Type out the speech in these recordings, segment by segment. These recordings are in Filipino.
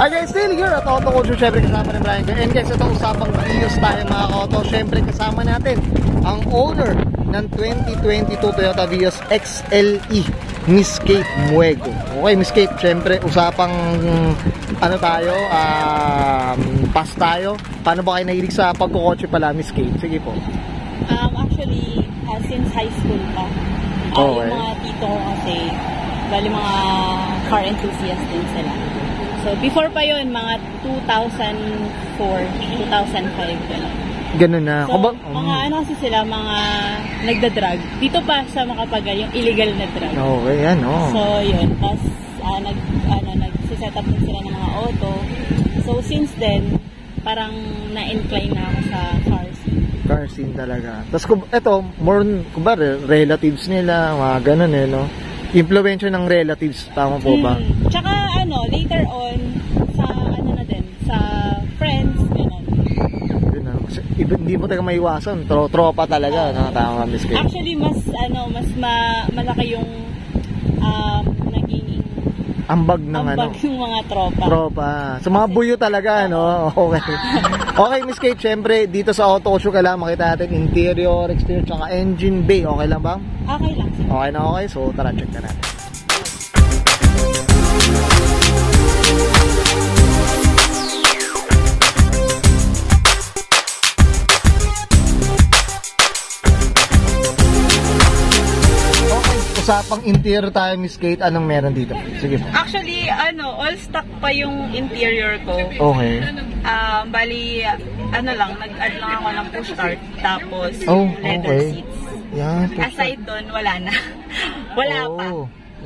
Hi guys, still here at Auto Culture. Siyempre kasama ni Brian. And guys, ito usapang videos tayo mga ka-auto. Siyempre kasama natin ang owner ng 2022 Toyota Vios XLE, Miss Kate Muego. Okay, Miss Kate, siyempre usapang ano tayo, pass tayo. Paano ba kayo nahilig sa pagkukotse pala, Miss Kate? Sige po. Actually, since high school pa. Yung mga tito ko kasi, bali mga car enthusiast din sila. So, before pa yun, mga 2004, 2005 gano'n. Ganun na. So, mga ano kasi sila, mga nagda-drug. Dito pa sa Makapagal, yung illegal na drug. Okay, yan, So, yun. Tapos, nagsiset up din sila ng mga auto. So, since then, parang na-incline na ako sa car scene. Car scene talaga. Tapos, eto, more, kumbaga, relatives nila, mga ganun no? Influensya ng relatives, tama po ba? Tsaka, later on, sa, na din, sa friends, gano'n. Hindi mo talaga maiwasan, tropa talaga, tama, Miss Kate. Actually, mas malaki yung naging ambag ng yung mga tropa. So mga buyo talaga, no? Okay. Okay, Miss Kate, syempre dito sa Auto Show ka lang makita natin interior, exterior, tsaka engine bay. Okay lang ba? Okay lang. Okay na okay. So tara, check na natin. Usapang interior tayo, Miss Kate, anong meron dito? Sige. Actually, all stock pa yung interior ko. Okay. Bali, lang, nag-add lang ako ng push start, tapos leather seats. Yan. Aside doon, wala na. Wala pa.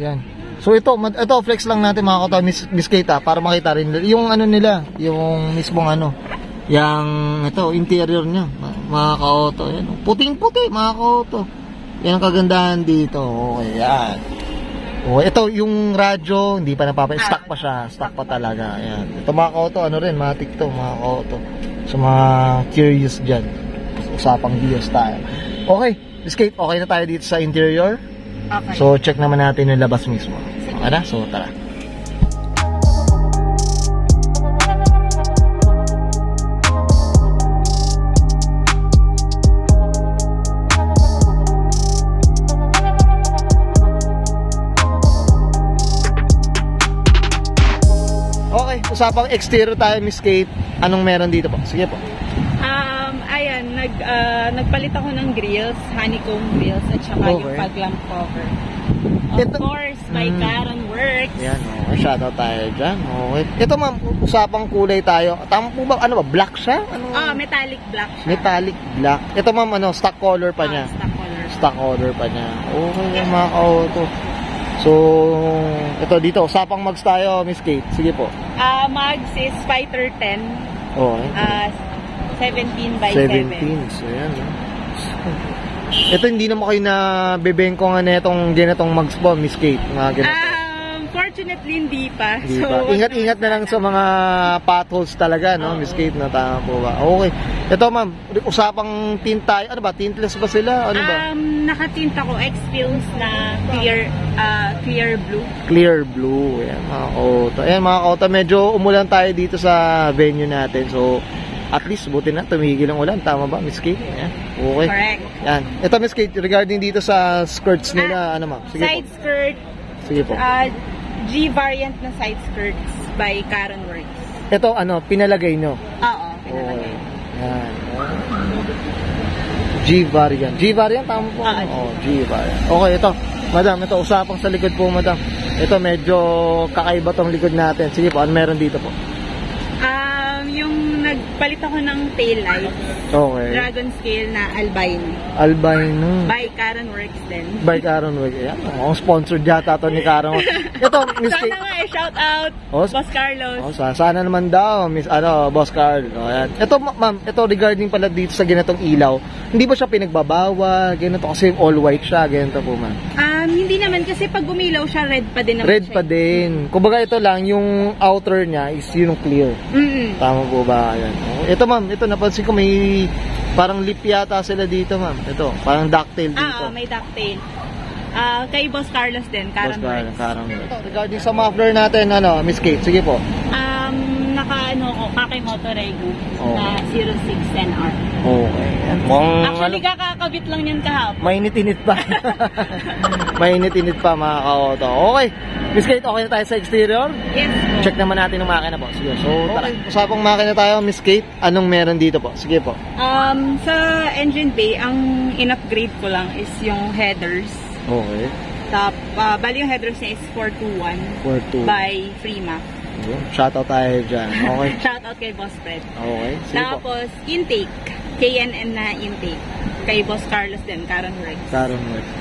Yan. So ito flex lang natin mga kauto, Miss Kate, para makita rin yung nila, yung mismong yung interior niya, mga kauto. Yan. Puting-puti, mga kauto. Yan ang kagandahan dito. Okay, yan. Okay, ito yung radyo, hindi pa stock pa siya. Stock pa talaga. Yan. Ito mga kauto, matik to, mga kauto. So mga curious dyan. Usapang Vios tayo. Okay, Miss Kate, okay na tayo dito sa interior? Okay. So check naman natin yung labas mismo. Okay na? So tara. Usapang exterior tayo, Miss Kate. Anong meron dito po? Sige po. Ayan, nagpalit ako ng grills, honeycomb grills, at saka yung fog-lamp cover. Of course, by Caron Works. Yan, okay. Shoutout tayo dyan. Okay. Ito ma'am, usapang kulay tayo. Tama po ba? Black siya? Metallic black siya. Metallic black. Ito ma'am, stock color pa niya. Stock color. Stock color pa niya. Okay, mga auto. So, ito dito, usapang mags tayo, Miss Kate. Sige po. Mags is Fighter 10. Okay. 17 by 17. So, yan. Ito, hindi naman kayo na bebengko nga netong ganitong mags po, Miss Kate. Fortunately, hindi pa. Ingat-ingat na lang sa mga potholes talaga, no, Miss Kate, na tama po ba? Okay. Ito, ma'am, usapang tint tayo. Ano ba? Tintless ba sila? Ano ba? Nakatint ako X-Films na clear blue. Clear blue. Ayan, mga auto. Ayan, mga auto. Medyo umulan tayo dito sa venue natin. So, at least, buti na. Tumigil ang ulan. Tama ba, Miss Kate? Ayan. Okay. Correct. Yan. Ito, Miss Kate, regarding dito sa skirts nila, ma'am? Sige side po. skirt. Sige po. G variant na side skirts by Caron Works. Ito, pinalagay nyo? Oo, pinalagay. Yan. G variant. G variant, tama po? G variant. Okay, ito. Madam, ito, usapang sa likod po, madam. Ito, medyo kakaiba tong likod natin. Sige po, ano meron dito po? Yung nagpalit ako ng tail lights. Okay. Dragon scale na albino. Albino. By Caron Works din. By Caron Works. Ayan. Sponsored yata to ni Caron. Ito, Miss Kate. Sana nga shout out, Boss Carlos. Sana naman daw, Boss Carlos. Ayan. Ito, ma'am, ito regarding pala dito sa ganitong ilaw, hindi ba siya pinagbabawal? Ganito kasi all white siya, ganito po, ma'am. Hindi naman kasi pag gumilaw siya, red pa din naman red siya. Red pa din. Kumbaga ito lang, yung outer niya is yung clear. Tama po ba? Ayan. Ito, ma'am, ito napansin ko may parang lip yata sila dito, ma'am. Ito, parang ducktail dito. May ducktail. Kay Boss Carlos din, Caron Works. Regarding sa muffler natin, Miss Kate, sige po. Kakimoto Regu Oh. na 06 NR. Okay. Mukhang, Actually, kakakabit lang yan kahapon. mainit-init pa. Mainit-init pa mga ka-auto. Okay. Miss Kate, okay na tayo sa exterior? Yes po. Check naman natin ang makina po. Sige, so tara. Usapang makina tayo, Miss Kate. Anong meron dito po? Sige po. Sa engine bay, ang in-upgrade ko lang is yung headers. Okay. Bali yung headers niya is 421 4-2. by Freema. Shoutout tayo dyan. Okay. Shoutout kay Boss Fred. Okay. Sige po. Tapos, intake. KNN na intake. Kay Boss Carlos din, Caron Rex. Karon West.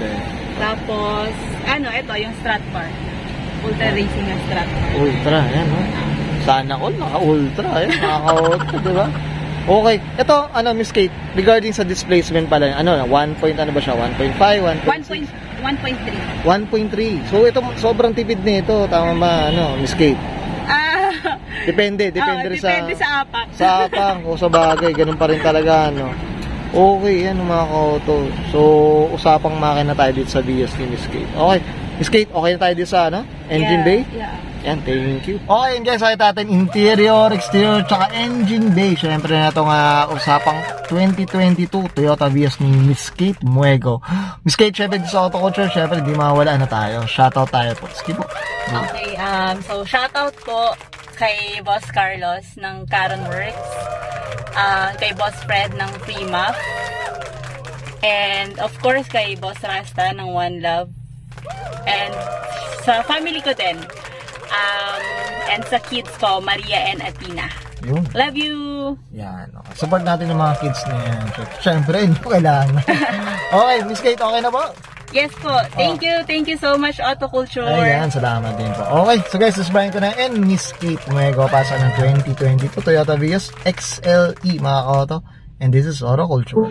Tapos, ito, yung Strat bar. Ultra Racing na Strat bar. Ultra, yan, no? Sana all, naka-ultra, yan, naka-ultra, diba? Okay, ito, Miss Kate, regarding sa displacement pala, 1 point, ano ba siya, 1.5, 1.6? 1.3. 1.3. So, ito, sobrang tipid nito, tama ba, Miss Kate? Depende sa apak. Sa apak, o sa bagay, ganun pa rin talaga, Okay, yan, mga ka-auto. So, usapang makina tayo dito sa Vios ni Miss Kate. Okay, Miss Kate, okay na tayo dito sa, engine bay? Yeah. Yan, thank you. Okay, and guys, nakita natin interior, exterior, tsaka engine bay. Siyempre na itong usapang 2022 Toyota Vios ni Miss Kate Muego. Miss Kate, siyempre sa Auto Culture, siyempre di mawala na tayo. Shoutout tayo po. Sige po. Okay, so shoutout po kay Boss Carlos ng Caron Works, kay Boss Fred ng Freema, and of course kay Boss Rasta ng One Love, and sa family ko din, and sa kids ko, Maria and Athena. Yun. Love you! Yan. Okay. Support natin ng mga kids na yan. Siyempre, hindi po kailangan. Okay, Miss Kate, okay na po? Yes po. Thank you so much, Auto Culture. Ayan, salamat din po. Okay, so guys, this is Brian ko na and Miss Kate Muego, pasa ng 2022 Toyota Vios XLE, mga ka-auto. And this is Auto Culture.